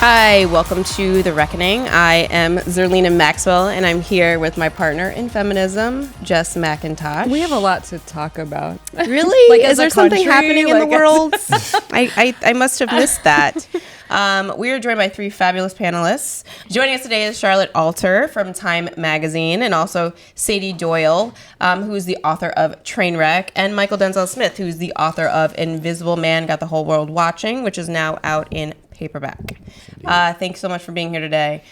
Hi, welcome to The Reckoning. I am Zerlina Maxwell, and I'm here with my partner in feminism, Jess McIntosh. We have a lot to talk about. Really? Like, is there something happening in the world? I must have missed that. We are joined by three fabulous panelists. Joining us today is Charlotte Alter from Time Magazine, and also Sady Doyle, who is the author of Trainwreck, and Mychal Denzel Smith, who's the author of Invisible Man Got the Whole World Watching, which is now out in paperback. Thanks so much for being here today.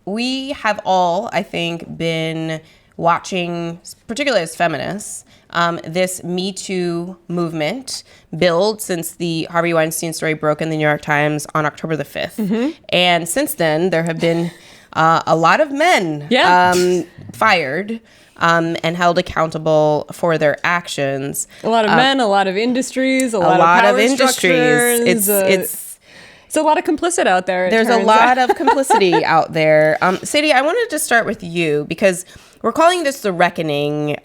We have all, I think, been watching, particularly as feminists, this MeToo movement build since the Harvey Weinstein story broke in the New York Times on October the 5th. Mm-hmm. And since then, there have been a lot of men fired and held accountable for their actions. A lot of men, a lot of industries, a lot of power industries. It's a lot of complicit out there. There's a lot of complicity out there. Sadie, I wanted to start with you because we're calling this The Reckoning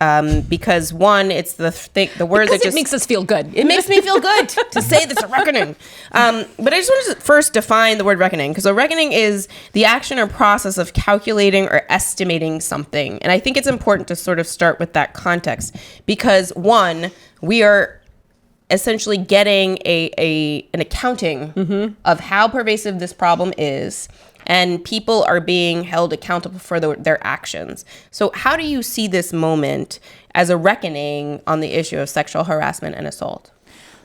because, one, it's the word that just makes us feel good. It makes me feel good to say this, a reckoning. But I just wanted to first define the word reckoning, because a reckoning is the action or process of calculating or estimating something. And I think it's important to sort of start with that context because, one, we are essentially getting an accounting of how pervasive this problem is, and people are being held accountable for their actions. So how do you see this moment as a reckoning on the issue of sexual harassment and assault?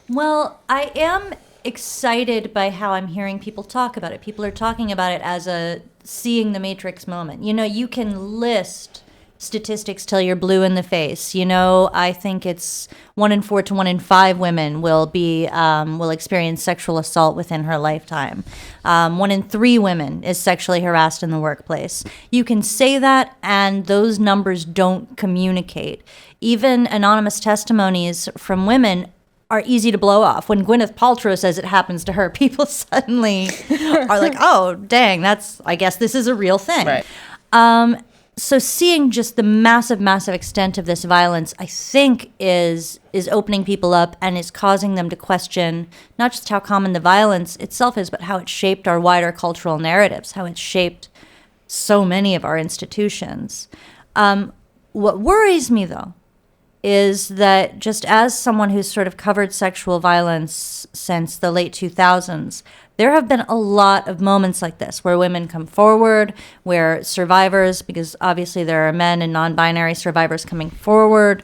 Well, I am excited by how I'm hearing people talk about it. People are talking about it as a seeing the Matrix moment. You know, you can list statistics till you're blue in the face. You know, I think it's 1 in 4 to 1 in 5 women will experience sexual assault within her lifetime. 1 in 3 women is sexually harassed in the workplace. You can say that, and those numbers don't communicate. Even anonymous testimonies from women are easy to blow off. When Gwyneth Paltrow says it happens to her, people suddenly are like, oh, dang, I guess this is a real thing. Right. So seeing just the massive, massive extent of this violence, I think is opening people up and is causing them to question not just how common the violence itself is, but how it shaped our wider cultural narratives, how it shaped so many of our institutions. What worries me, though, is that just as someone who's sort of covered sexual violence since the late 2000s, there have been a lot of moments like this where women come forward, where survivors, because obviously there are men and non-binary survivors coming forward,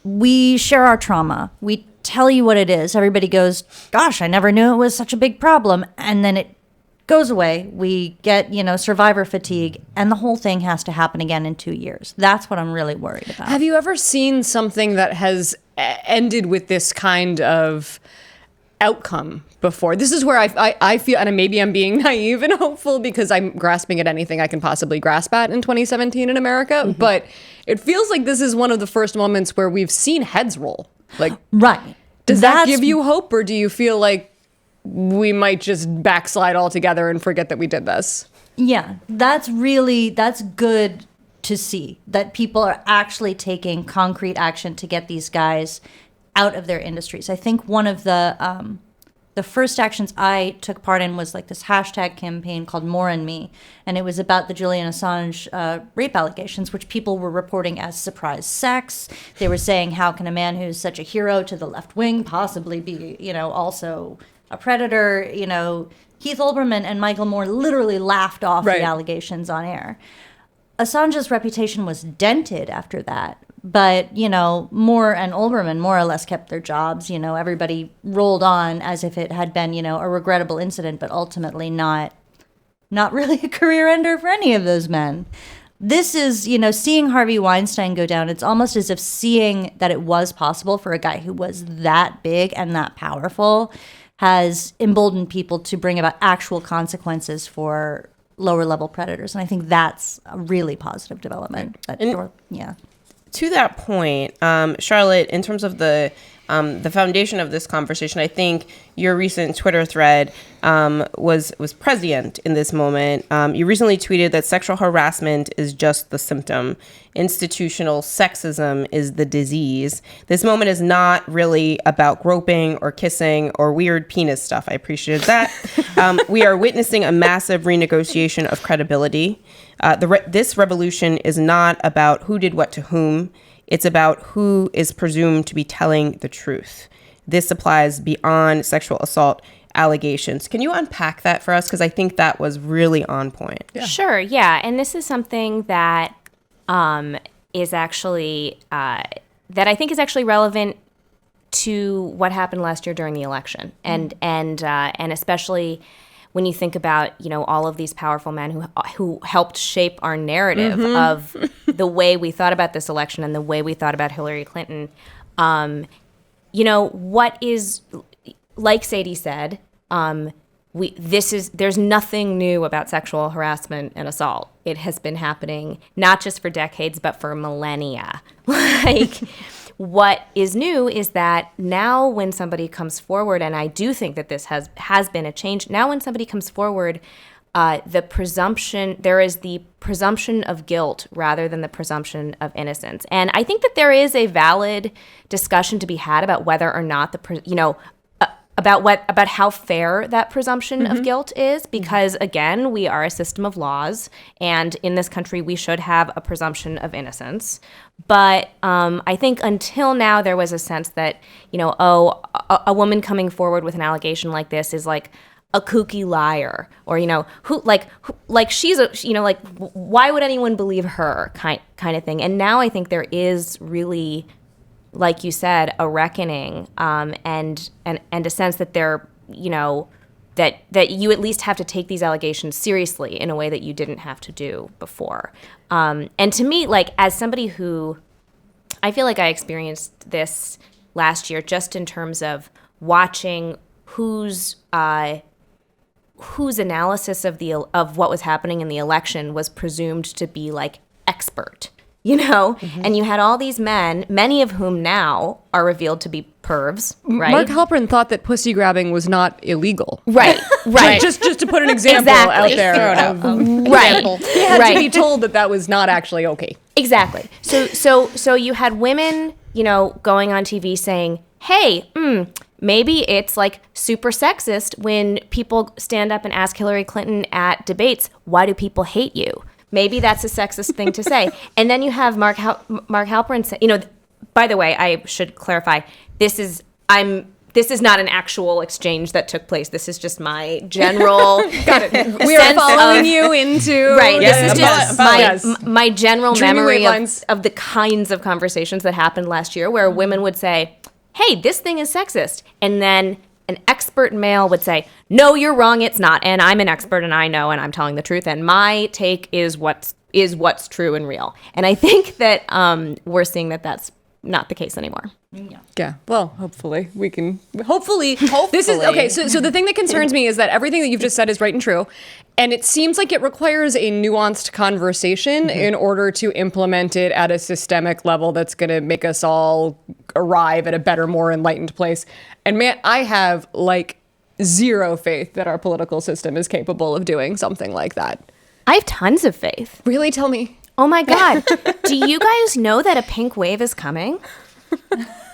we share our trauma. We tell you what it is. Everybody goes, gosh, I never knew it was such a big problem. And then it goes away. We get, survivor fatigue, and the whole thing has to happen again in 2 years. That's what I'm really worried about. Have you ever seen something that has ended with this kind of outcome before? This is where I feel, and maybe I'm being naive and hopeful because I'm grasping at anything I can possibly grasp at in 2017 in America, but it feels like this is one of the first moments where we've seen heads roll. Like, right. Does that give you hope, or do you feel like we might just backslide altogether and forget that we did this? Yeah, that's good to see, that people are actually taking concrete action to get these guys out of their industries. I think one of the first actions I took part in was like this hashtag campaign called More and Me, and it was about the Julian Assange rape allegations, which people were reporting as surprise sex. They were saying, how can a man who's such a hero to the left wing possibly be, also a predator? Keith Olbermann and Michael Moore literally laughed off the allegations on air. Assange's reputation was dented after that. But, Moore and Olbermann more or less kept their jobs. Everybody rolled on as if it had been, a regrettable incident, but ultimately not really a career ender for any of those men. This is, seeing Harvey Weinstein go down, it's almost as if seeing that it was possible for a guy who was that big and that powerful has emboldened people to bring about actual consequences for lower level predators. And I think that's a really positive development. To that point, Charlotte, in terms of the the foundation of this conversation. I think your recent Twitter thread was prescient in this moment. You recently tweeted that sexual harassment is just the symptom. Institutional sexism is the disease. This moment is not really about groping or kissing or weird penis stuff. I appreciated that. We are witnessing a massive renegotiation of credibility. This revolution is not about who did what to whom. It's about who is presumed to be telling the truth. This applies beyond sexual assault allegations. Can you unpack that for us? Because I think that was really on point. Yeah. Sure, yeah. And this is something that is actually, that I think is actually relevant to what happened last year during the election. And especially when you think about, all of these powerful men who helped shape our narrative of the way we thought about this election and the way we thought about Hillary Clinton. What is, like Sadie said, there's nothing new about sexual harassment and assault. It has been happening not just for decades, but for millennia. What is new is that now when somebody comes forward, and I do think that this has been a change, now when somebody comes forward, there is the presumption of guilt rather than the presumption of innocence. And I think that there is a valid discussion to be had about whether or not about how fair that presumption of guilt is, because again, we are a system of laws, and in this country we should have a presumption of innocence. But I think until now there was a sense that a woman coming forward with an allegation like this is like a kooky liar, or she's why would anyone believe her kind of thing. And now I think there is really, like you said, a reckoning, and a sense that that you at least have to take these allegations seriously in a way that you didn't have to do before. And to me, as somebody who, I feel like I experienced this last year, just in terms of watching whose analysis of what was happening in the election was presumed to be expert. And you had all these men, many of whom now are revealed to be pervs, right? Mark Halperin thought that pussy grabbing was not illegal. Right. just to put an example out there. Right. He had to be told that was not actually okay. Exactly. So you had women, going on TV saying, hey, maybe it's super sexist when people stand up and ask Hillary Clinton at debates, why do people hate you? Maybe that's a sexist thing to say. And then you have Mark Halperin say, by the way, I should clarify, this is not an actual exchange that took place. This is just my general We are following you into right. Yes, this is just my general memory of the kinds of conversations that happened last year, where women would say, hey, this thing is sexist. And then an expert male would say, no, you're wrong, it's not. And I'm an expert and I know and I'm telling the truth. And my take is what's true and real. And I think that we're seeing that that's not the case anymore. Yeah. Well, hopefully we can. Hopefully. This is okay. So the thing that concerns me is that everything that you've just said is right and true, and it seems like it requires a nuanced conversation in order to implement it at a systemic level that's going to make us all arrive at a better, more enlightened place. And man, I have zero faith that our political system is capable of doing something like that. I have tons of faith. Really? Tell me. Oh my God. Do you guys know that a pink wave is coming?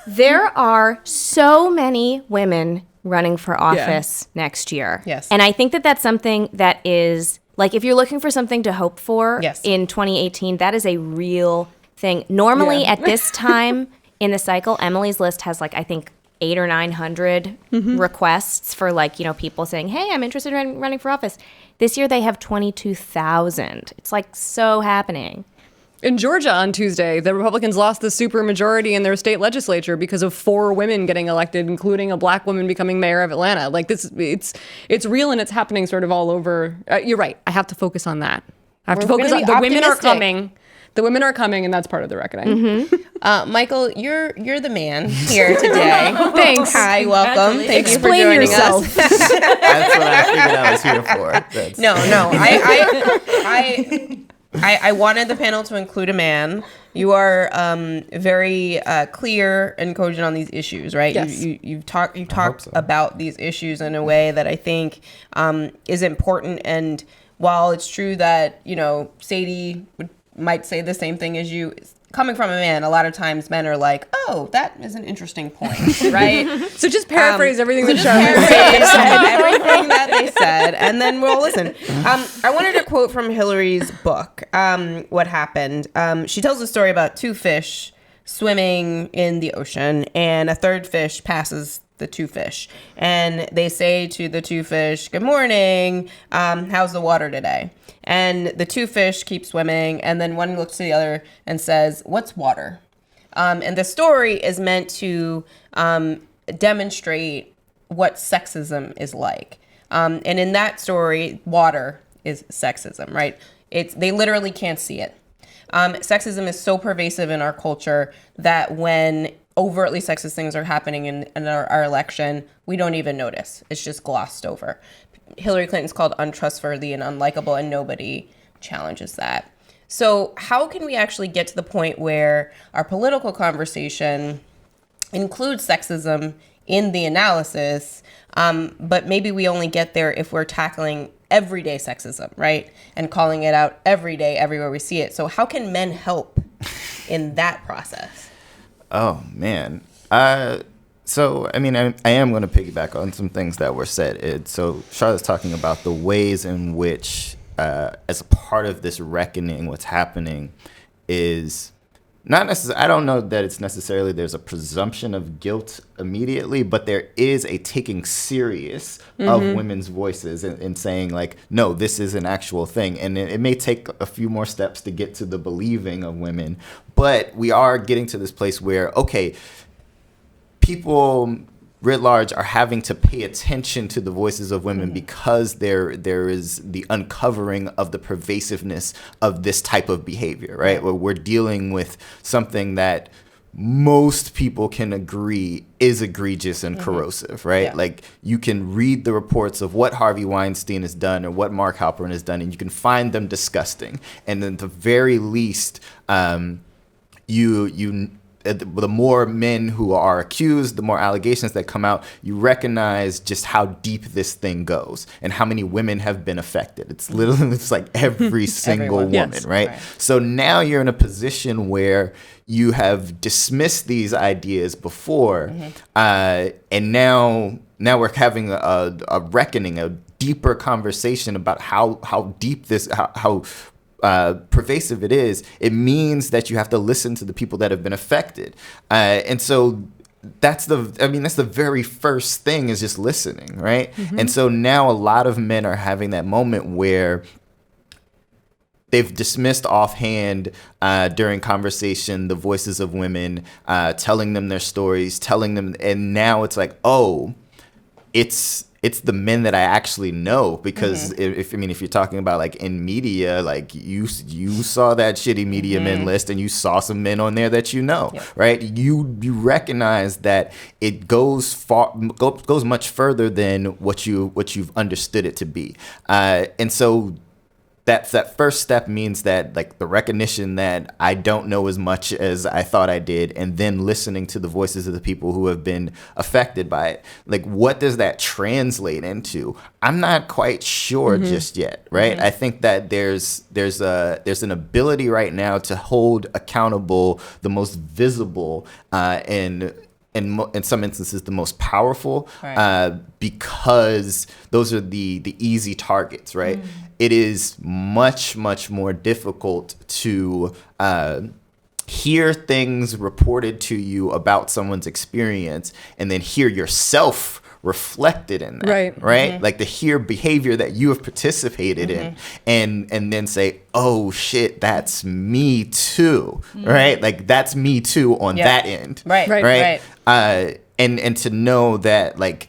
There are so many women running for office next year. Yes. And I think that that's something that is, if you're looking for something to hope for in 2018, that is a real thing. Normally at this time in the cycle, Emily's List has I think 800 or 900 requests for people saying, hey, I'm interested in running for office. This year they have 22,000. It's so happening. In Georgia on Tuesday, the Republicans lost the supermajority in their state legislature because of 4 women getting elected, including a black woman becoming mayor of Atlanta. It's real and it's happening sort of all over. You're right. I have to focus on that. I have to focus on the women are coming. The women are coming, and that's part of the reckoning. Mychal, you're the man here today. Thanks. Hi, welcome. Thank you for joining us. That's what I figured I was here for. No. I wanted the panel to include a man. You are very clear and cogent on these issues, right? Yes. You've talked about these issues in a way that I think is important. And while it's true that, Sadie might say the same thing as you, coming from a man, a lot of times men are like, oh, that is an interesting point, right? So just paraphrase everything that Charlotte said. everything that they said, and then we'll listen. I wanted to quote from Hillary's book, What Happened. She tells a story about two fish swimming in the ocean, and a third fish passes the two fish. And they say to the two fish, good morning, how's the water today? And the two fish keep swimming, and then one looks to the other and says, what's water? And the story is meant to demonstrate what sexism is like. And in that story, water is sexism, right? They literally can't see it. Sexism is so pervasive in our culture that when overtly sexist things are happening in our election, we don't even notice. It's just glossed over. Hillary Clinton's called untrustworthy and unlikable, and nobody challenges that. So how can we actually get to the point where our political conversation includes sexism in the analysis, but maybe we only get there if we're tackling everyday sexism, right? And calling it out every day, everywhere we see it. So how can men help in that process? Oh, man. So, I mean, I am going to piggyback on some things that were said. So Charlotte's talking about the ways in which, as a part of this reckoning, what's happening is not necessarily, I don't know that it's necessarily there's a presumption of guilt immediately, but there is a taking serious of women's voices and saying, like, no, this is an actual thing. And it may take a few more steps to get to the believing of women, but we are getting to this place where, okay, people writ large are having to pay attention to the voices of women because there is the uncovering of the pervasiveness of this type of behavior, right? Where we're dealing with something that most people can agree is egregious and corrosive, right? Yeah. Like, you can read the reports of what Harvey Weinstein has done or what Mark Halperin has done, and you can find them disgusting. And at the very least, the more men who are accused, the more allegations that come out, you recognize just how deep this thing goes and how many women have been affected. It's literally, it's like every single woman, yes, right? So now you're in a position where you have dismissed these ideas before, and now we're having a reckoning, a deeper conversation about how deep this, how pervasive it is. It means that you have to listen to the people that have been affected. And so that's the very first thing, is just listening, right? And so now a lot of men are having that moment where they've dismissed offhand during conversation the voices of women, telling them their stories, telling them, and now it's like, oh, it's the men that I actually know, because if you're talking about, like, in media, like, you saw that shitty media men list and you saw some men on there that you know, right? You recognize that it goes much further than what you've understood it to be, and so that first step means that, like, the recognition that I don't know as much as I thought I did, and then listening to the voices of the people who have been affected by it. Like, what does that translate into? I'm not quite sure just yet, right? I think that there's an ability right now to hold accountable the most visible and in some instances the most powerful, because those are the easy targets, right? It is much, much more difficult to hear things reported to you about someone's experience and then hear yourself reflected in that, right? Like, to hear behavior that you have participated in and then say, oh shit, that's me too, right? Like, that's me too on that end, right? And to know that, like,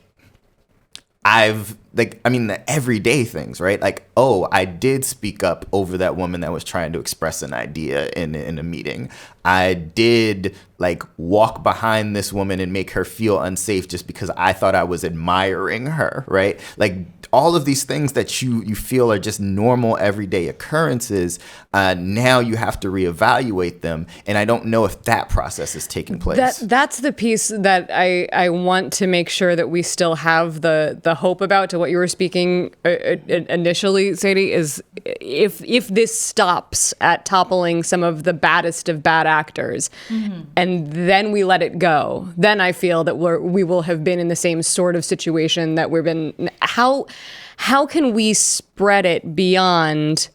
the everyday things, right? Like, oh, I did speak up over that woman that was trying to express an idea in a meeting. I did like walk behind this woman and make her feel unsafe just because I thought I was admiring her, right? Like all of these things that you feel are just normal everyday occurrences, now you have to reevaluate them. And I don't know if that process is taking place. That's the piece that I want to make sure that we still have the hope about, to what you were speaking initially, Sadie, is if this stops at toppling some of the baddest of bad actors, and then we let it go, then I feel that we will have been in the same sort of situation that we've been. How can we spread it beyond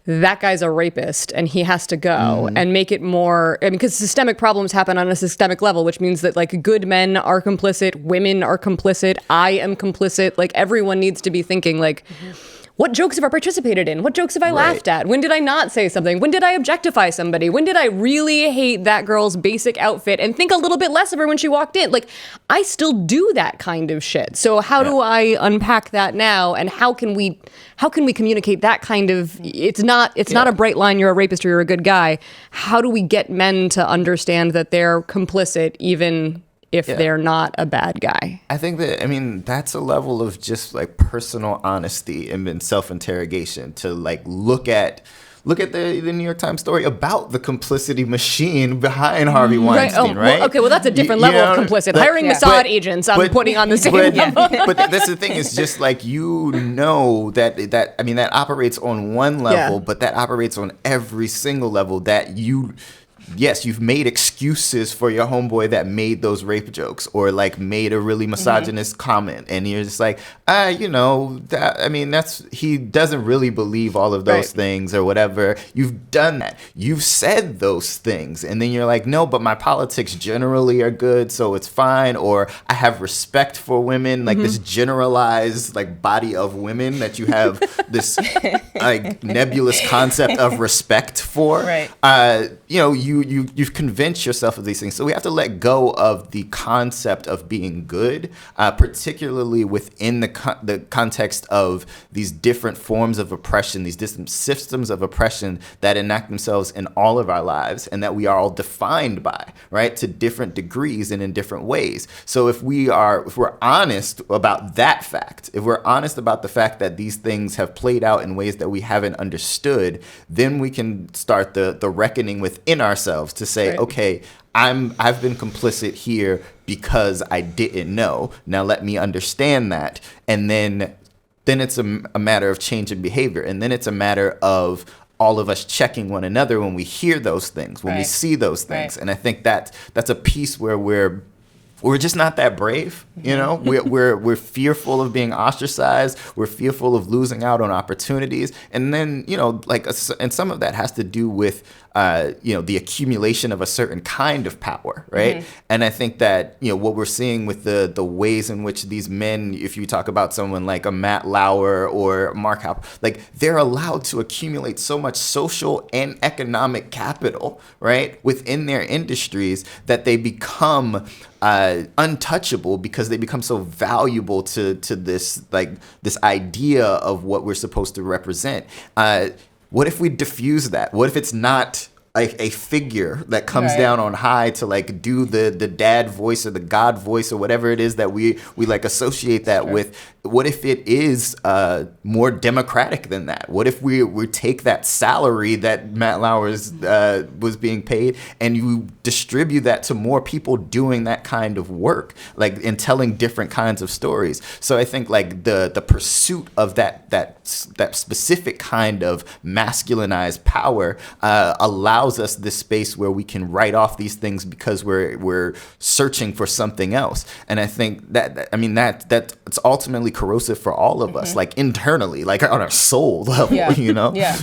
that guy's a rapist and he has to go, and make it more, because systemic problems happen on a systemic level, which means that like good men are complicit, women are complicit, I am complicit, like everyone needs to be thinking like, what jokes have I participated in? What jokes have I laughed at? When did I not say something? When did I objectify somebody? When did I really hate that girl's basic outfit and think a little bit less of her when she walked in? Like, I still do that kind of shit. So how do I unpack that now? And how can we communicate that kind of, it's not a bright line, you're a rapist or you're a good guy. How do we get men to understand that they're complicit even if they're not a bad guy? I think that, that's a level of just like personal honesty and self-interrogation to like look at the New York Times story about the complicity machine behind Harvey Weinstein, right? Well, okay, well, that's a different level of complicit. Hiring Mossad agents, I'm putting on the same level. But that's the thing, is just like, that operates on one level, but that operates on every single level that you've made excuses for your homeboy that made those rape jokes or like made a really misogynist comment, and you're just like, he doesn't really believe all of those things or whatever. You've done that. You've said those things, and then you're like, no, but my politics generally are good, so it's fine. Or I have respect for women, like this generalized like body of women that you have this like nebulous concept of respect for. Right. You've convinced yourself of these things. So we have to let go of the concept of being good, particularly within the context of these different forms of oppression, these different systems of oppression that enact themselves in all of our lives and that we are all defined by, right, to different degrees and in different ways. So if we're honest about that fact, if we're honest about the fact that these things have played out in ways that we haven't understood, then we can start the reckoning within ourselves to say, okay, I've been complicit here because I didn't know. Now let me understand that. And then it's a matter of change in behavior. And then it's a matter of all of us checking one another when we hear those things, when we see those things. And I think that's a piece where we're just not that brave, We're fearful of being ostracized. We're fearful of losing out on opportunities, and then and some of that has to do with the accumulation of a certain kind of power, right? And I think that what we're seeing with the ways in which these men, if you talk about someone like a Matt Lauer or Mark Halper, like they're allowed to accumulate so much social and economic capital, right, within their industries that they become untouchable because they become so valuable to this idea of what we're supposed to represent. What if we diffuse that? What if it's not a figure that comes down on high to like do the dad voice or the God voice or whatever it is that we like associate that with? What if it is more democratic than that? What if we take that salary that Matt Lauer was being paid and you distribute that to more people doing that kind of work, like and telling different kinds of stories? So I think like the pursuit of that specific kind of masculinized power allows us this space where we can write off these things because we're searching for something else. And I think that it's ultimately corrosive for all of us, like internally, like on our soul level, Yeah.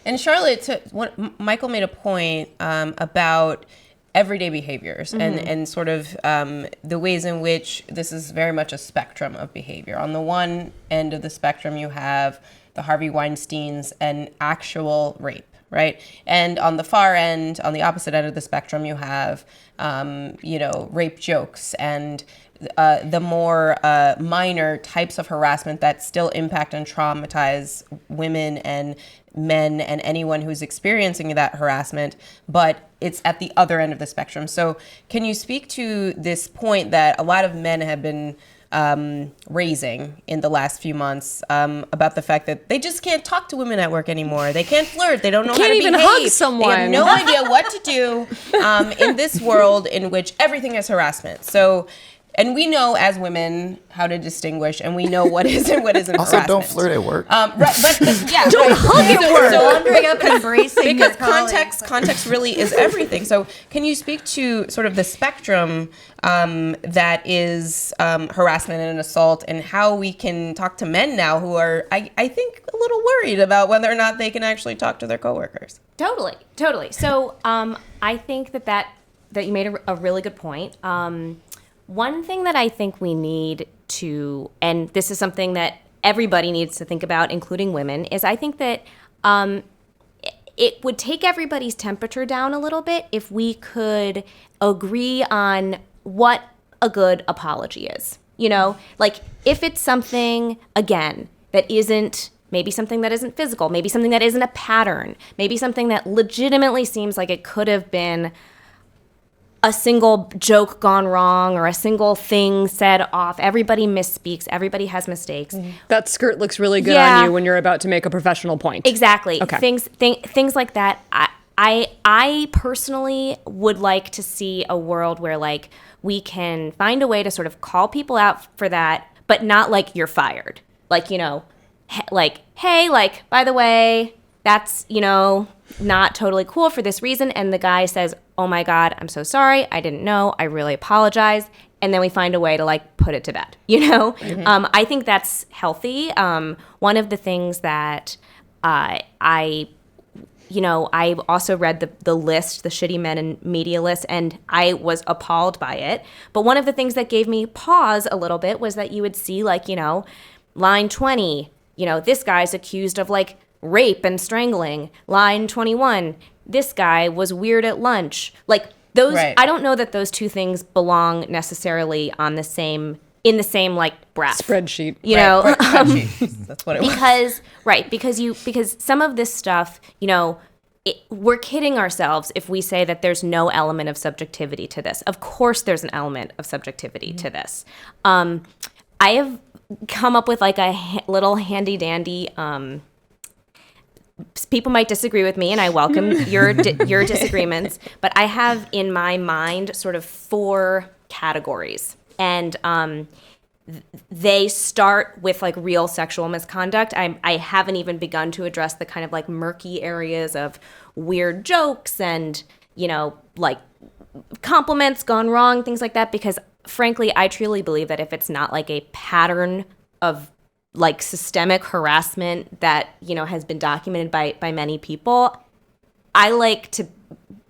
And Charlotte, Mychal made a point about everyday behaviors and sort of the ways in which this is very much a spectrum of behavior. On the one end of the spectrum, you have the Harvey Weinsteins and actual rape, right? And on the far end, on the opposite end of the spectrum, you have, rape jokes and the more minor types of harassment that still impact and traumatize women and men and anyone who's experiencing that harassment, but it's at the other end of the spectrum. So can you speak to this point that a lot of men have been raising in the last few months about the fact that they just can't talk to women at work anymore. They can't flirt. They don't know how to behave. Can't even hug someone. They have no idea what to do in this world in which everything is harassment. So, and we know as women how to distinguish, and we know what is and what isn't Also, harassment. don't flirt at work. Right, but yeah, Don't hug at work. So, Wandering up and embracing because your context really is everything. So can you speak to sort of the spectrum that is harassment and assault, and how we can talk to men now who are, I think, a little worried about whether or not they can actually talk to their coworkers? Totally. So I think that you made a really good point. One thing that I think we need to, and this is something that everybody needs to think about, including women, is I think that it would take everybody's temperature down a little bit if we could agree on what a good apology is. You know, like if it's something, again, that isn't, maybe something that isn't physical, maybe something that isn't a pattern, maybe something that legitimately seems like it could have been a single joke gone wrong or a single thing said off. Everybody misspeaks. Everybody has mistakes. Mm-hmm. That skirt looks really good on you when you're about to make a professional point. Exactly. Okay. Things like that. I personally would like to see a world where like we can find a way to sort of call people out for that, but not like you're fired. Like, you know, like, hey, like, by the way, that's, you know, not totally cool for this reason. And the guy says, oh my God, I'm so sorry. I didn't know. I really apologize. And then we find a way to like put it to bed, you know? Mm-hmm. I think that's healthy. One of the things that I also read the list, the shitty men in media list, and I was appalled by it. But one of the things that gave me pause a little bit was that you would see like, you know, line 20, you know, this guy's accused of like rape and strangling. Line 21, this guy was weird at lunch. Like those, right. I don't know that those two things belong necessarily in the same like breath. Spreadsheet. You know, spreadsheet. That's what it was. Because some of this stuff, you know, we're kidding ourselves if we say that there's no element of subjectivity to this. Of course there's an element of subjectivity to this. I have come up with like a little handy dandy, people might disagree with me, and I welcome your disagreements, but I have in my mind sort of 4 categories. And they start with like real sexual misconduct. I haven't even begun to address the kind of like murky areas of weird jokes and, you know, like compliments gone wrong, things like that, because frankly, I truly believe that if it's not like a pattern of like systemic harassment that, you know, has been documented by many people, I like to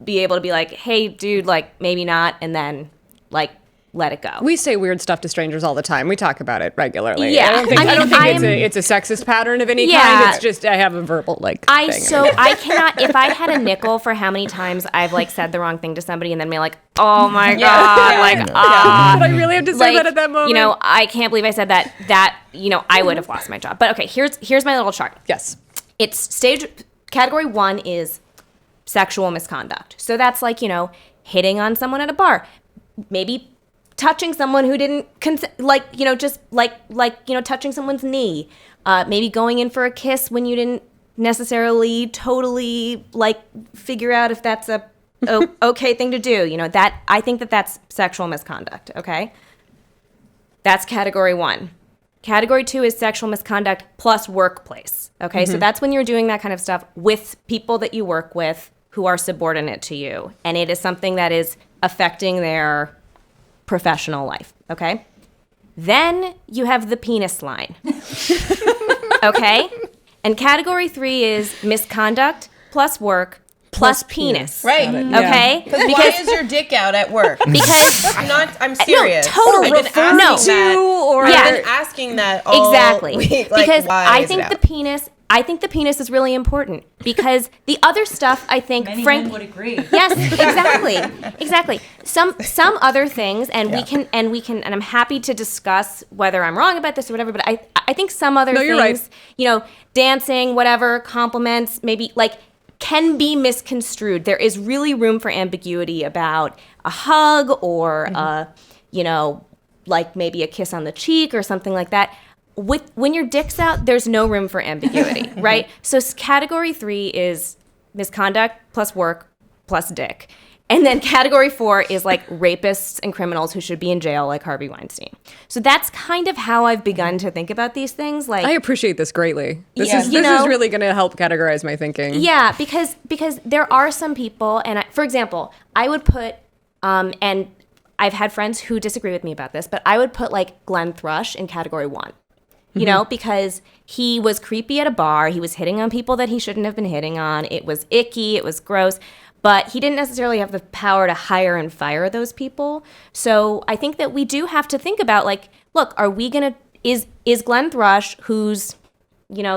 be able to be like, hey, dude, like maybe not, and then like let it go. We say weird stuff to strangers all the time. We talk about it regularly. Yeah. I don't think it's a sexist pattern of any kind. It's just I have a verbal like thing. I cannot, if I had a nickel for how many times I've like said the wrong thing to somebody and then be like, oh my God, but I really have to say that at that moment. You know, I can't believe I said that, you know, I would have lost my job. But okay, here's my little chart. Yes. It's category 1 is sexual misconduct. So that's like, you know, hitting on someone at a bar, maybe touching someone who didn't like, you know, just like, you know, touching someone's knee, maybe going in for a kiss when you didn't necessarily totally like figure out if that's a okay thing to do. You know, that I think that's sexual misconduct. Okay. That's category 1. Category 2 is sexual misconduct plus workplace. Okay. Mm-hmm. So that's when you're doing that kind of stuff with people that you work with who are subordinate to you. And it is something that is affecting their professional life, okay? Then you have the penis line, okay? And category 3 is misconduct plus work plus penis. Right. Okay? Because why is your dick out at work? Because I'm serious. No, totally. I've been asking that all exactly. week. Like, because why I is think it the out? penis I think the penis is really important because the other stuff, I think, Many men would agree. Yes, exactly. Some other things, and we can, and I'm happy to discuss whether I'm wrong about this or whatever. But I think some other things, you're right. Dancing, whatever, compliments, maybe can be misconstrued. There is really room for ambiguity about a hug or maybe a kiss on the cheek or something like that. When your dick's out, there's no room for ambiguity, right? So category 3 is misconduct plus work plus dick. And then category 4 is rapists and criminals who should be in jail, like Harvey Weinstein. So that's kind of how I've begun to think about these things. I appreciate this greatly. This is really going to help categorize my thinking. Yeah, because there are some people, and for example, I would put, and I've had friends who disagree with me about this, but I would put Glenn Thrush in category 1. Because he was creepy at a bar. He was hitting on people that he shouldn't have been hitting on. It was icky. It was gross. But he didn't necessarily have the power to hire and fire those people. So I think that we do have to think about, look, are we going to, is Glenn Thrush, who's,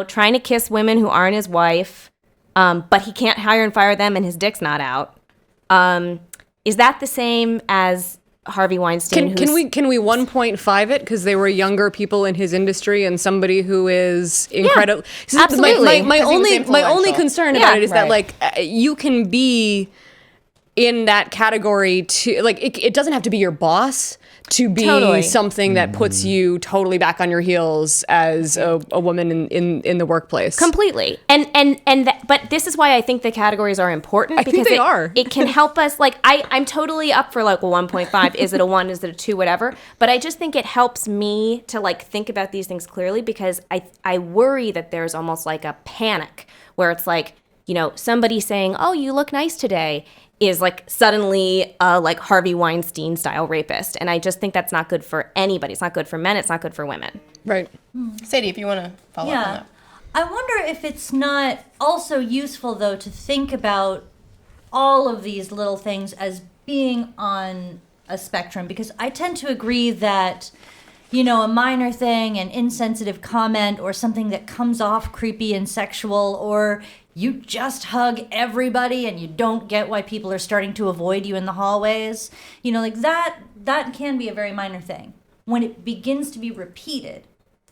trying to kiss women who aren't his wife, but he can't hire and fire them and his dick's not out, is that the same as Harvey Weinstein? Can we 1.5 it because they were younger people in his industry and somebody who is incredible? Yeah, absolutely. My only concern about it is that you can be in that category to it doesn't have to be your boss to be something that puts you totally back on your heels as a woman in the workplace. Completely. But this is why I think the categories are important. I think they are. It can help us. I'm totally up for 1.5. Is it a 1? Is it a 2? Whatever. But I just think it helps me to think about these things clearly because I worry that there's almost a panic where it's somebody saying, "Oh, you look nice today," is suddenly Harvey Weinstein style rapist. And I just think that's not good for anybody. It's not good for men. It's not good for women. Right. Sadie, if you want to follow up on that. I wonder if it's not also useful, though, to think about all of these little things as being on a spectrum, because I tend to agree that, a minor thing, an insensitive comment, or something that comes off creepy and sexual, or you just hug everybody and you don't get why people are starting to avoid you in the hallways, that can be a very minor thing. When it begins to be repeated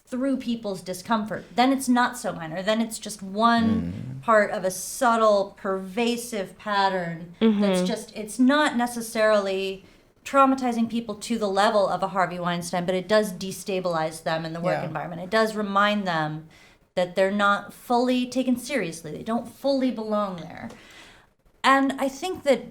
through people's discomfort, then it's not so minor. Then it's just one part of a subtle, pervasive pattern that's just, it's not necessarily traumatizing people to the level of a Harvey Weinstein, but it does destabilize them in the work environment. It does remind them that they're not fully taken seriously. They don't fully belong there. And I think that,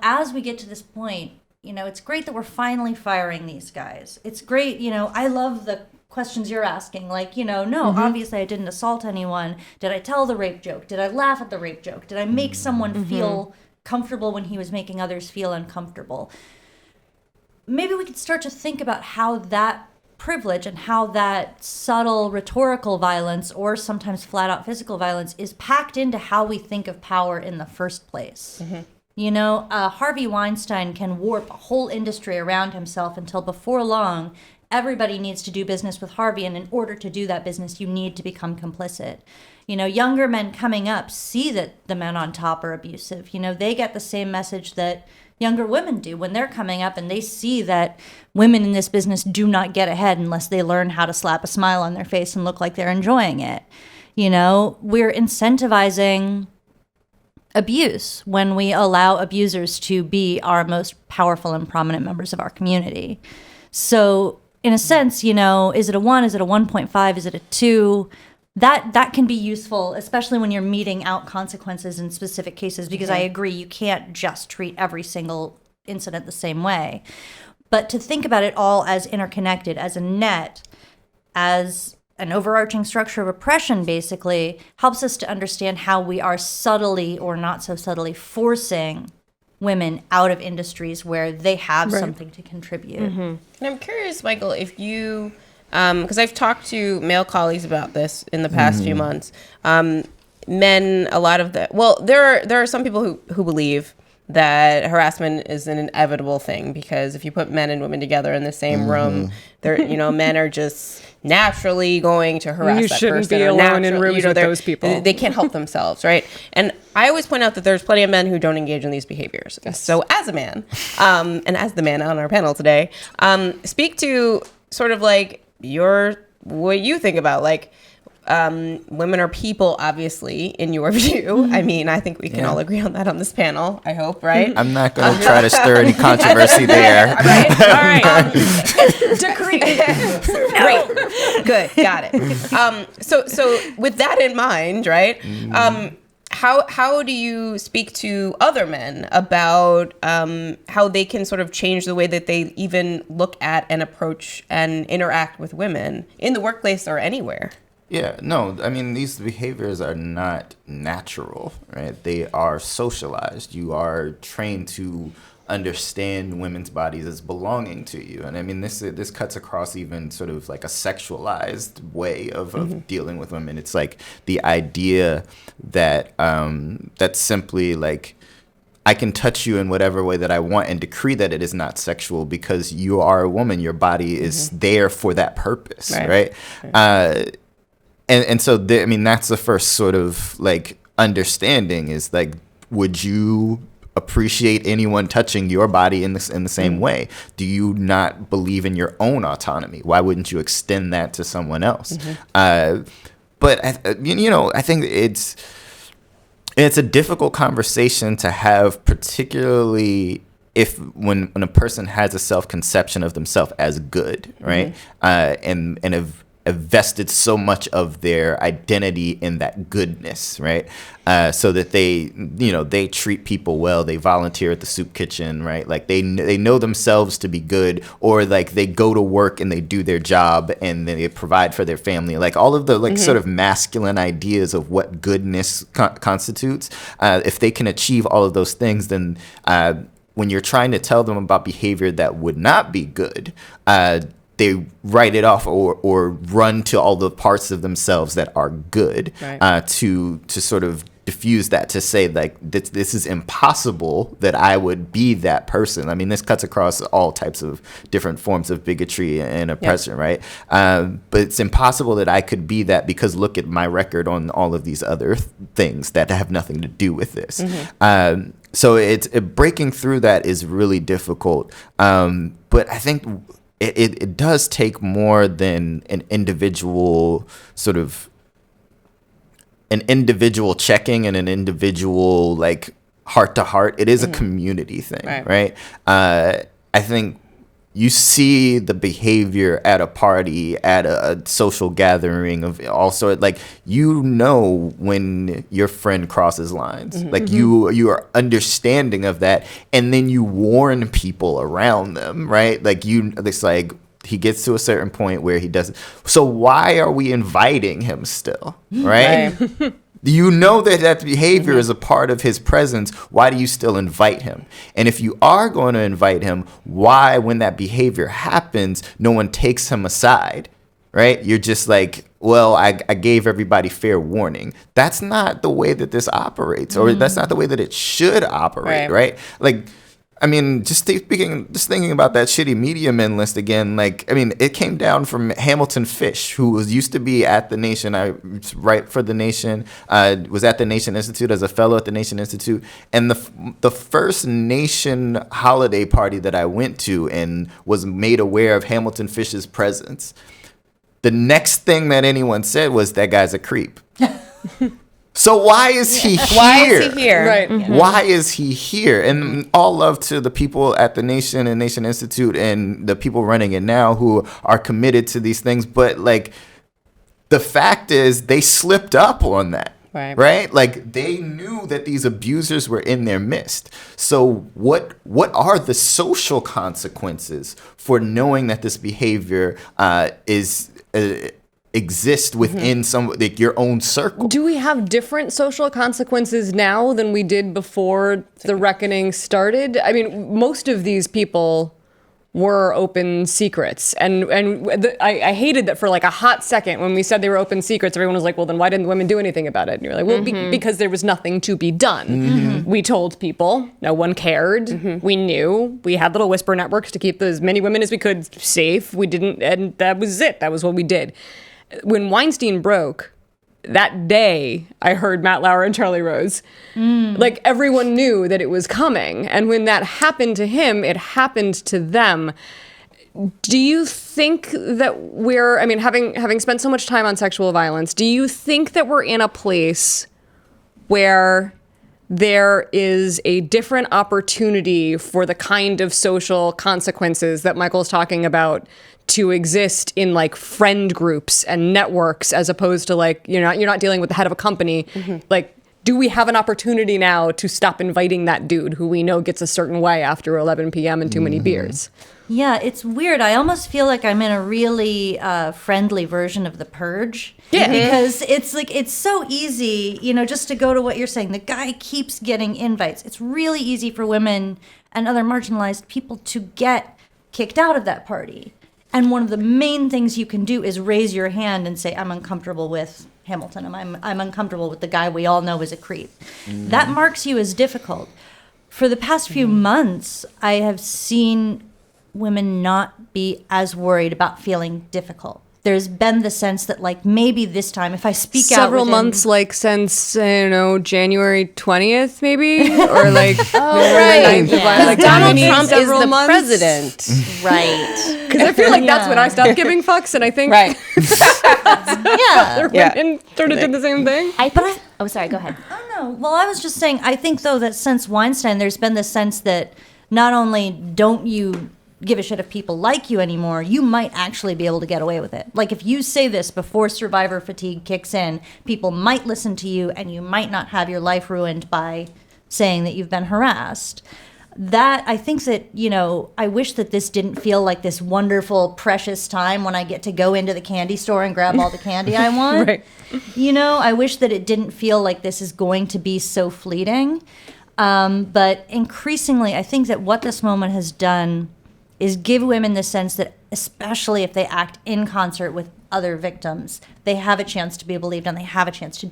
as we get to this point, it's great that we're finally firing these guys. It's great, I love the questions you're asking. Obviously I didn't assault anyone. Did I tell the rape joke? Did I laugh at the rape joke? Did I make someone feel comfortable when he was making others feel uncomfortable? Maybe we could start to think about how that privilege and how that subtle rhetorical violence or sometimes flat out physical violence is packed into how we think of power in the first place. Harvey Weinstein can warp a whole industry around himself until before long everybody needs to do business with Harvey, and in order to do that business you need to become complicit. Younger men coming up see that the men on top are abusive. They get the same message that younger women do when they're coming up, and they see that women in this business do not get ahead unless they learn how to slap a smile on their face and look like they're enjoying it. We're incentivizing abuse when we allow abusers to be our most powerful and prominent members of our community. So in a sense, is it a 1? Is it a 1.5? Is it a 2? That can be useful, especially when you're meting out consequences in specific cases, because I agree, you can't just treat every single incident the same way. But to think about it all as interconnected, as a net, as an overarching structure of oppression, basically, helps us to understand how we are subtly or not so subtly forcing women out of industries where they have something to contribute. And I'm curious, Mychal, if you... because I've talked to male colleagues about this in the past few months. Men, a lot of there are some people who believe that harassment is an inevitable thing, because if you put men and women together in the same room, they're, men are just naturally going to harass that person. You shouldn't be alone in rooms with those people. They can't help themselves, right? And I always point out that there's plenty of men who don't engage in these behaviors. Yes. So as a man, and as the man on our panel today, speak to sort of like what you think about, like, women are people, obviously, in your view. I mean, I think we can all agree on that on this panel, I hope, right? I'm not going to try to stir any controversy there. Right? All right. Decree. Great. Good. Got it. So with that in mind, right, how do you speak to other men about how they can sort of change the way that they even look at and approach and interact with women in the workplace or anywhere? Yeah, no, I mean, these behaviors are not natural, right? They are socialized. You are trained to understand women's bodies as belonging to you. And I mean, this cuts across even sort of like a sexualized way of dealing with women. It's like the idea that that's simply like, I can touch you in whatever way that I want and decree that it is not sexual because you are a woman. Your body is there for that purpose, right? And so, I mean, that's the first sort of like understanding is like, would you appreciate anyone touching your body in the same way? Do you not believe in your own autonomy? Why wouldn't you extend that to someone else? But I think it's a difficult conversation to have, particularly if when a person has a self-conception of themselves as good, right? And have vested so much of their identity in that goodness, right? So that they treat people well, they volunteer at the soup kitchen, right? Like they know themselves to be good, or like they go to work and they do their job and they provide for their family. Like all of the sort of masculine ideas of what goodness constitutes. If they can achieve all of those things, then when you're trying to tell them about behavior that would not be good, they write it off or run to all the parts of themselves that are good, to sort of diffuse that, to say like this is impossible that I would be that person. I mean, this cuts across all types of different forms of bigotry and oppression, right? But it's impossible that I could be that because look at my record on all of these other things that have nothing to do with this. So it's breaking through that is really difficult. But I think it does take more than an individual checking and an individual like heart to heart. It is a community thing, right? I think you see the behavior at a party, at a social gathering of all sorts. Like, when your friend crosses lines, like you are understanding of that, and then you warn people around them, right? Like it's like he gets to a certain point where he doesn't. So why are we inviting him still, right? You know that behavior is a part of his presence. Why do you still invite him? And if you are going to invite him, why, when that behavior happens, no one takes him aside, right? You're just like, well, I gave everybody fair warning. That's not the way that this operates, or that's not the way that it should operate, right? Like, I mean, just thinking about that shitty media men list again, like, I mean, it came down from Hamilton Fish, who used to be at The Nation. I write for The Nation, was at the Nation Institute as a fellow at the Nation Institute. And the first Nation holiday party that I went to and was made aware of Hamilton Fish's presence, the next thing that anyone said was, that guy's a creep. So why is he here? Why is he here? Right. Why is he here? And all love to the people at the Nation and Nation Institute and the people running it now who are committed to these things. But like, the fact is they slipped up on that. Right? Like, they knew that these abusers were in their midst. So what are the social consequences for knowing that this behavior exist within some, like, your own circle? Do we have different social consequences now than we did before the reckoning started? I mean, most of these people were open secrets. And I hated that for like a hot second when we said they were open secrets, everyone was like, well, then why didn't the women do anything about it? And you're like, well, because there was nothing to be done. We told people, no one cared. We knew. We had little whisper networks to keep as many women as we could safe. We didn't, and that was it. That was what we did. When Weinstein broke, that day, I heard Matt Lauer and Charlie Rose. Like, everyone knew that it was coming. And when that happened to him, it happened to them. Do you think that we're, I mean, having spent so much time on sexual violence, do you think that we're in a place where there is a different opportunity for the kind of social consequences that Mychal's talking about to exist in like friend groups and networks, as opposed to like, you're not dealing with the head of a company? Like, do we have an opportunity now to stop inviting that dude who we know gets a certain way after 11 p.m. and too many beers? Yeah, it's weird. I almost feel like I'm in a really friendly version of The Purge. Yeah. Because it's like, it's so easy, just to go to what you're saying. The guy keeps getting invites. It's really easy for women and other marginalized people to get kicked out of that party. And one of the main things you can do is raise your hand and say, I'm uncomfortable with Hamilton. I'm uncomfortable with the guy we all know is a creep. That marks you as difficult. For the past few months, I have seen women not be as worried about feeling difficult. There's been the sense that, like, maybe this time, if I speak out several months, like, since, January 20th, maybe? Or, like, right. Yeah. Like, Donald Trump is the months. President. Right. Because I feel like that's when I stopped giving fucks, and I think other women sort of did the same thing. Oh, sorry, go ahead. Oh, no. Well, I was just saying, I think, though, that since Weinstein, there's been this sense that not only don't you give a shit if people like you anymore, you might actually be able to get away with it. Like, if you say this before survivor fatigue kicks in, people might listen to you and you might not have your life ruined by saying that you've been harassed. That, I think that, I wish that this didn't feel like this wonderful, precious time when I get to go into the candy store and grab all the candy I want. Right. I wish that it didn't feel like this is going to be so fleeting. But increasingly, I think that what this moment has done is give women the sense that, especially if they act in concert with other victims, they have a chance to be believed and they have a chance to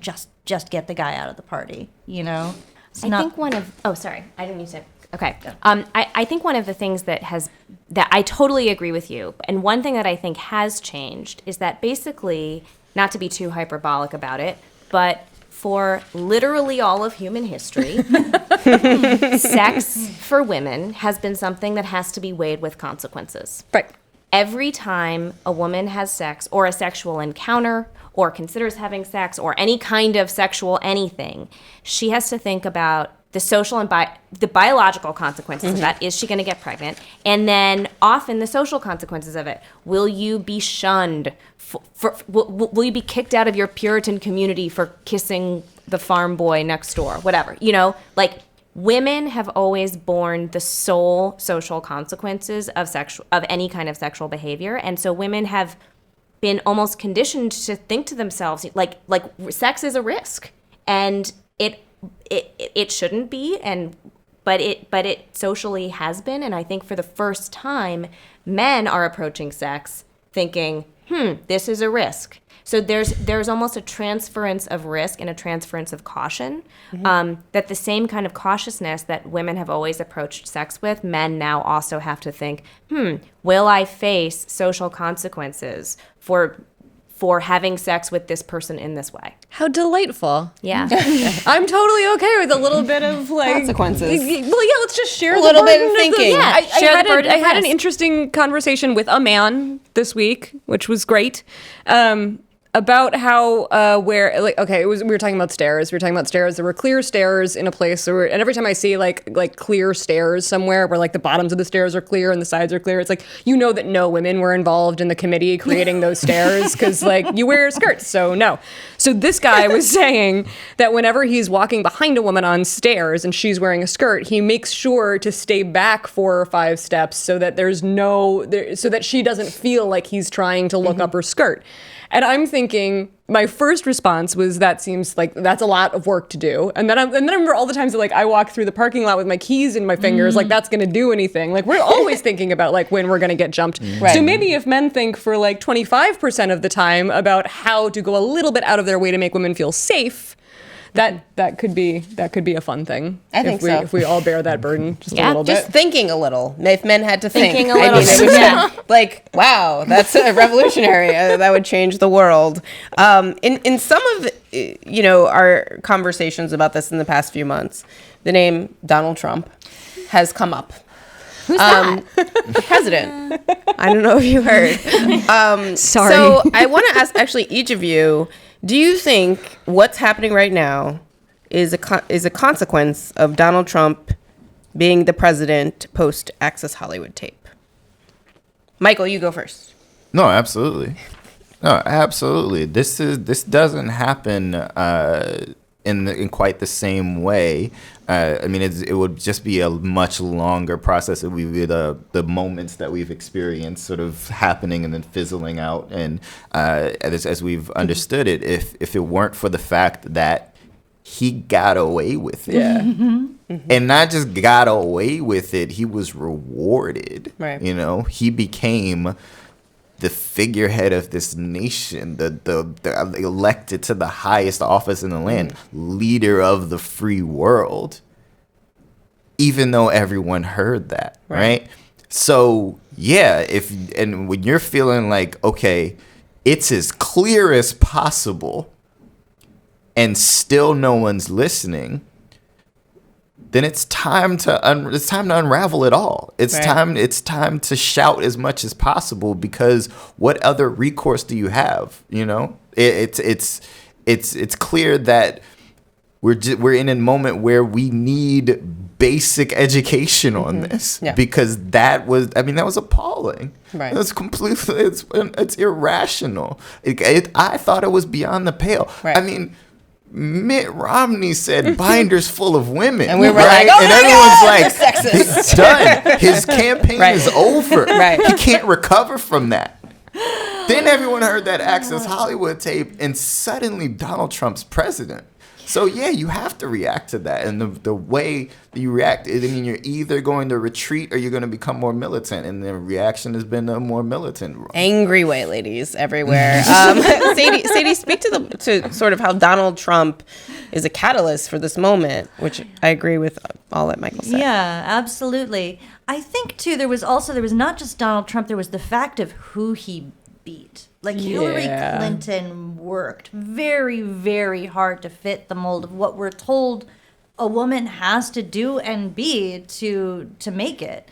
just get the guy out of the party, I think I didn't use it. Okay. I think one of the things that I totally agree with you, and one thing that I think has changed is that basically, not to be too hyperbolic about it, but for literally all of human history, sex for women has been something that has to be weighed with consequences. Right. Every time a woman has sex or a sexual encounter or considers having sex or any kind of sexual anything, she has to think about the social and the biological consequences of that. Is she going to get pregnant? And then often the social consequences of it. Will you be shunned? Will you be kicked out of your Puritan community for kissing the farm boy next door? Whatever. Like, women have always borne the sole social consequences of any kind of sexual behavior. And so women have been almost conditioned to think to themselves, like sex is a risk. And it shouldn't be, but it socially has been. And I think for the first time, men are approaching sex thinking, this is a risk. So there's almost a transference of risk and a transference of caution, that the same kind of cautiousness that women have always approached sex with, men now also have to think, will I face social consequences for having sex with this person in this way? How delightful. Yeah. I'm totally okay with a little bit of like consequences. Well, yeah, let's just share a the little bit burden of thinking. I had an interesting conversation with a man this week, which was great. About how we were talking about stairs. We were talking about stairs. There were clear stairs in a place, and every time I see like clear stairs somewhere where like the bottoms of the stairs are clear and the sides are clear, it's like that no women were involved in the committee creating those stairs because like you wear skirts, so no. So this guy was saying that whenever he's walking behind a woman on stairs and she's wearing a skirt, he makes sure to stay back 4 or 5 steps so that so that she doesn't feel like he's trying to look up her skirt. And I'm thinking, my first response was, that seems like that's a lot of work to do. And then I remember all the times that like I walk through the parking lot with my keys in my fingers, like that's going to do anything. Like we're always thinking about like when we're going to get jumped. Right. So maybe if men think for like 25% of the time about how to go a little bit out of their way to make women feel safe, that could be a fun thing. I think so. If we all bear that burden just a little bit. Just thinking a little. If men had to think. Thinking a little. It would be like, wow, that's revolutionary. That would change the world. In some of our conversations about this in the past few months, the name Donald Trump has come up. Who's that? The president. I don't know if you heard. Sorry. So I want to ask actually each of you, do you think what's happening right now is a consequence of Donald Trump being the president post Access Hollywood tape? Mychal, you go first. No, absolutely. This doesn't happen in quite the same way. It would just be a much longer process. It would be the moments that we've experienced sort of happening and then fizzling out. And as we've understood it, if it weren't for the fact that he got away with it, and not just got away with it, he was rewarded. Right. He became the figurehead of this nation, the elected to the highest office in the land, leader of the free world, even though everyone heard that, right? So, when you're feeling like, okay, it's as clear as possible and still no one's listening, then it's time to unravel it all. It's time to shout as much as possible, because what other recourse do you have? It's clear that we're in a moment where we need basic education on this, because that was appalling. Right. It's completely it's irrational. I thought it was beyond the pale. Right. Mitt Romney said binders full of women. And we were like, oh, and everyone's like, it's done. His campaign is over. Right. He can't recover from that. Then everyone heard that Access Hollywood tape, and suddenly Donald Trump's president. So, you have to react to that. And the way that you react, you're either going to retreat or you're going to become more militant. And the reaction has been a more militant. Angry white ladies everywhere. Sadie, speak to sort of how Donald Trump is a catalyst for this moment, which I agree with all that Mychal said. Yeah, absolutely. I think, too, there was not just Donald Trump, there was the fact of who he beat. Like Hillary Clinton worked very, very hard to fit the mold of what we're told a woman has to do and be to make it.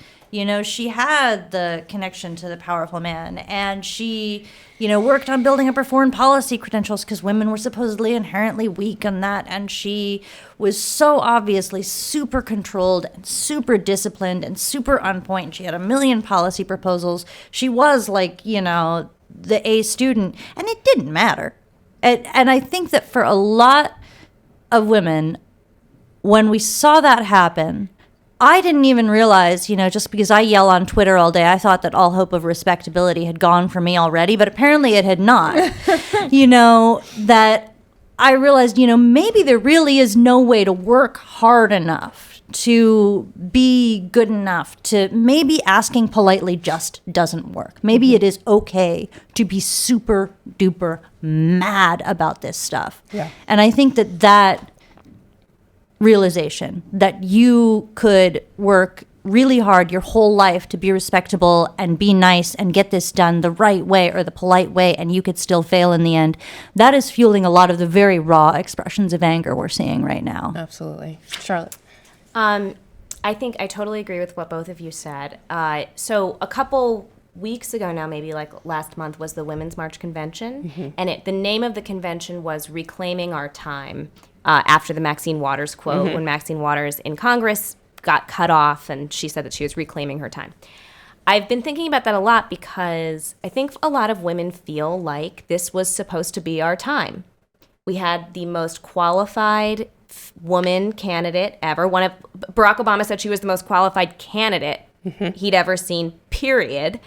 She had the connection to the powerful man, and she, worked on building up her foreign policy credentials because women were supposedly inherently weak on that. And she was so obviously super controlled and super disciplined and super on point. She had a million policy proposals. She was like, the A student, and it didn't matter. And I think that for a lot of women, when we saw that happen, I didn't even realize, just because I yell on Twitter all day, I thought that all hope of respectability had gone for me already, but apparently it had not. That I realized, maybe there really is no way to work hard enough to be good enough, to maybe asking politely just doesn't work. Maybe it is okay to be super duper mad about this stuff. Yeah. And I think that realization that you could work really hard your whole life to be respectable and be nice and get this done the right way or the polite way, and you could still fail in the end, that is fueling a lot of the very raw expressions of anger we're seeing right now. Absolutely. Charlotte? I think I totally agree with what both of you said. So a couple weeks ago now, maybe like last month, was the Women's March Convention. And the name of the convention was Reclaiming Our Time, after the Maxine Waters quote, when Maxine Waters in Congress got cut off and she said that she was reclaiming her time. I've been thinking about that a lot because I think a lot of women feel like this was supposed to be our time. We had the most qualified woman candidate ever. Barack Obama said she was the most qualified candidate he'd ever seen, period.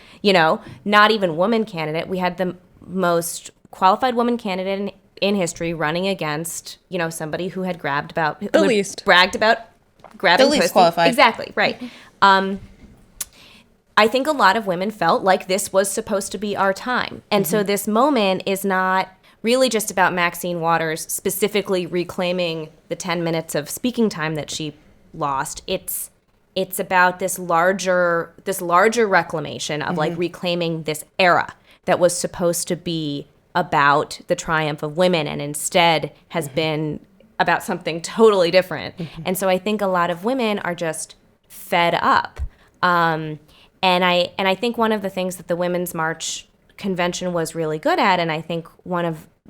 Not even woman candidate. We had the most qualified woman candidate in history running against, somebody who had bragged about grabbing least pussy. qualified. Exactly, right. I think a lot of women felt like this was supposed to be our time. And so this moment is not really just about Maxine Waters specifically reclaiming the 10 minutes of speaking time that she lost. It's about this larger reclamation of like reclaiming this era that was supposed to be about the triumph of women and instead has been about something totally different. And so I think a lot of women are just fed up. And I think one of the things that the Women's March convention was really good at, and I think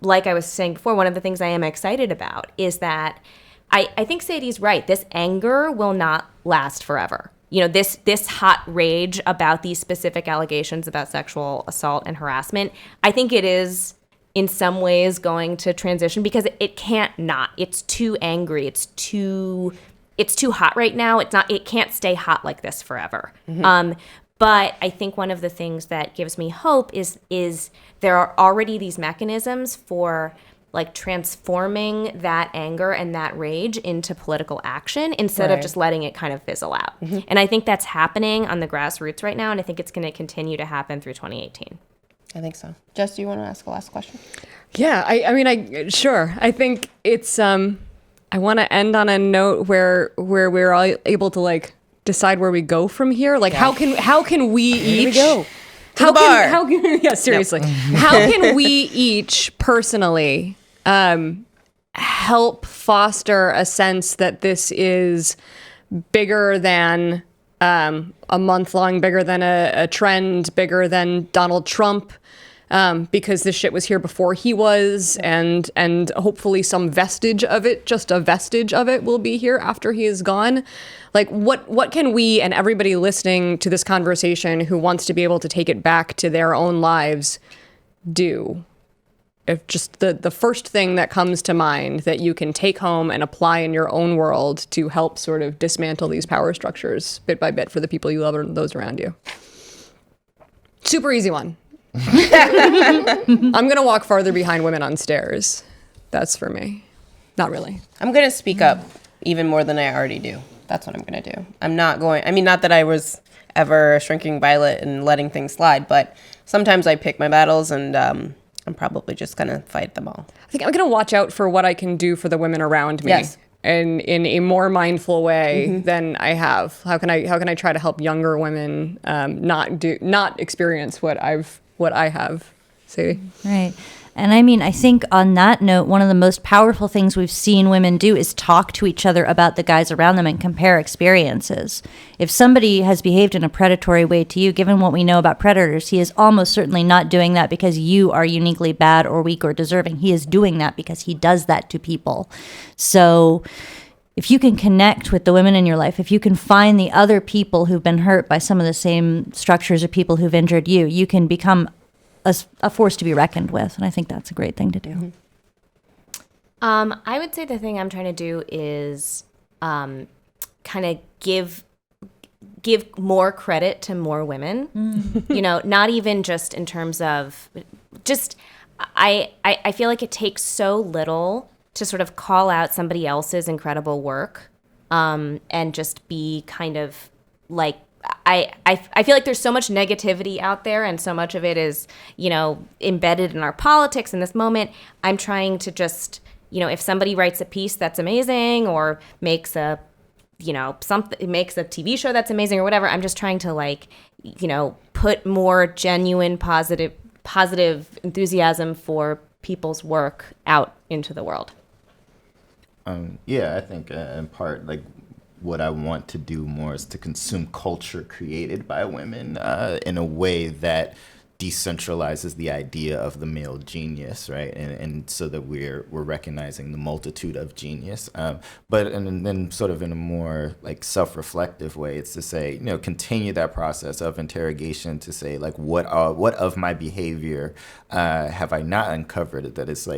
like I was saying before, one of the things I am excited about is that I think Sadie's right. This anger will not last forever. This hot rage about these specific allegations about sexual assault and harassment, I think it is in some ways going to transition because it can't not. It's too angry. It's too hot right now. It can't stay hot like this forever. But I think one of the things that gives me hope is there are already these mechanisms for like transforming that anger and that rage into political action instead of just letting it kind of fizzle out. And I think that's happening on the grassroots right now, and I think it's going to continue to happen through 2018. I think so. Jess, do you want to ask a last question? Yeah, sure. I think it's I want to end on a note where we're all able to like decide where we go from here. Like how can we each go? How can yeah, seriously. How can we each personally help foster a sense that this is bigger than a month long, bigger than a trend, bigger than Donald Trump, because this shit was here before he was, and hopefully some vestige of it, just a vestige of it, will be here after he is gone. Like, what can we and everybody listening to this conversation who wants to be able to take it back to their own lives do? If just the first thing that comes to mind that you can take home and apply in your own world to help sort of dismantle these power structures bit by bit for the people you love and those around you. Super easy one. I'm going to walk farther behind women on stairs. That's for me. Not really. I'm going to speak up even more than I already do. That's what I'm going to do. I'm not going, not that I was ever a shrinking violet and letting things slide, but sometimes I pick my battles and I'm probably just going to fight them all. I think I'm going to watch out for what I can do for the women around me. Yes. And in a more mindful way than I have. How can I try to help younger women not experience what I have? See? Right. And I think on that note, one of the most powerful things we've seen women do is talk to each other about the guys around them and compare experiences. If somebody has behaved in a predatory way to you, given what we know about predators, he is almost certainly not doing that because you are uniquely bad or weak or deserving. He is doing that because he does that to people. So if you can connect with the women in your life, if you can find the other people who've been hurt by some of the same structures or people who've injured you, you can become a force to be reckoned with, and I think that's a great thing to do. I would say the thing I'm trying to do is kind of give more credit to more women. Not even just in terms of just I feel like it takes so little to sort of call out somebody else's incredible work and just be kind of like I feel like there's so much negativity out there, and so much of it is, embedded in our politics in this moment. I'm trying to just, if somebody writes a piece that's amazing or makes a, makes a TV show that's amazing or whatever, I'm just trying to put more genuine, positive enthusiasm for people's work out into the world. I think in part, what I want to do more is to consume culture created by women in a way that decentralizes the idea of the male genius, right? And so that we're recognizing the multitude of genius. But then sort of in a more self-reflective way, it's to say, continue that process of interrogation to say, what of my behavior have I not uncovered that is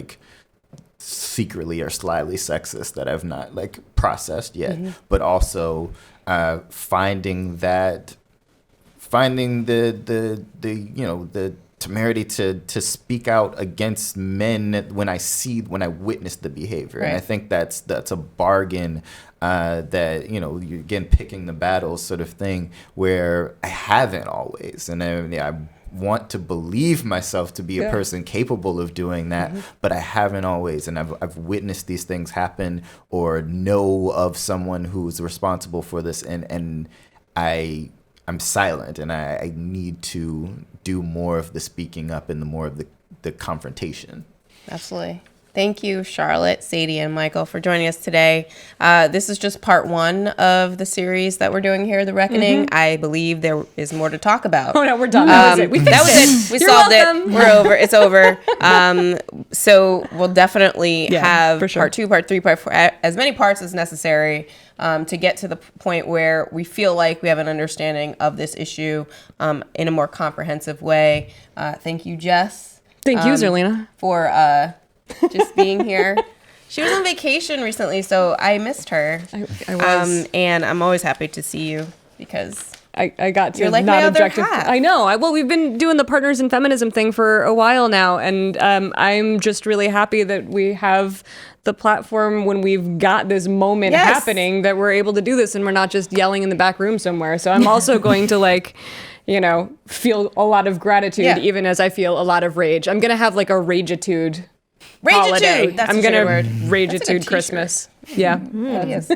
secretly or slyly sexist that I've not processed yet, but also finding the temerity to speak out against men when I witness the behavior. Right. And I think that's a bargain that, you know, you're again picking the battles sort of thing, where I haven't always. And I want to believe myself to be a person capable of doing that, but I haven't always. And I've witnessed these things happen or know of someone who's responsible for this, and I'm silent, and I need to do more of the speaking up and the more of the confrontation. Absolutely. Thank you, Charlotte, Sadie, and Mychal, for joining us today. This is just part one of the series that we're doing here, The Reckoning. I believe there is more to talk about. Oh, no, we're done. That was it. We fixed it. We You're solved welcome. it. We're over. It's over. So we'll definitely have for sure. part 2, part 3, part 4, as many parts as necessary to get to the point where we feel like we have an understanding of this issue in a more comprehensive way. Thank you, Jess. Thank you, Zerlina. For just being here. She was on vacation recently, so I missed her. I was. And I'm always happy to see you because I got to you're like not my other objective. half. I know. Well, we've been doing the Partners in Feminism thing for a while now, and I'm just really happy that we have the platform when we've got this moment happening, that we're able to do this and we're not just yelling in the back room somewhere. So I'm also going to feel a lot of gratitude, even as I feel a lot of rage. I'm going to have like a rageitude holiday. That's I'm a gonna word. rageitude Christmas. Yeah. Ideas.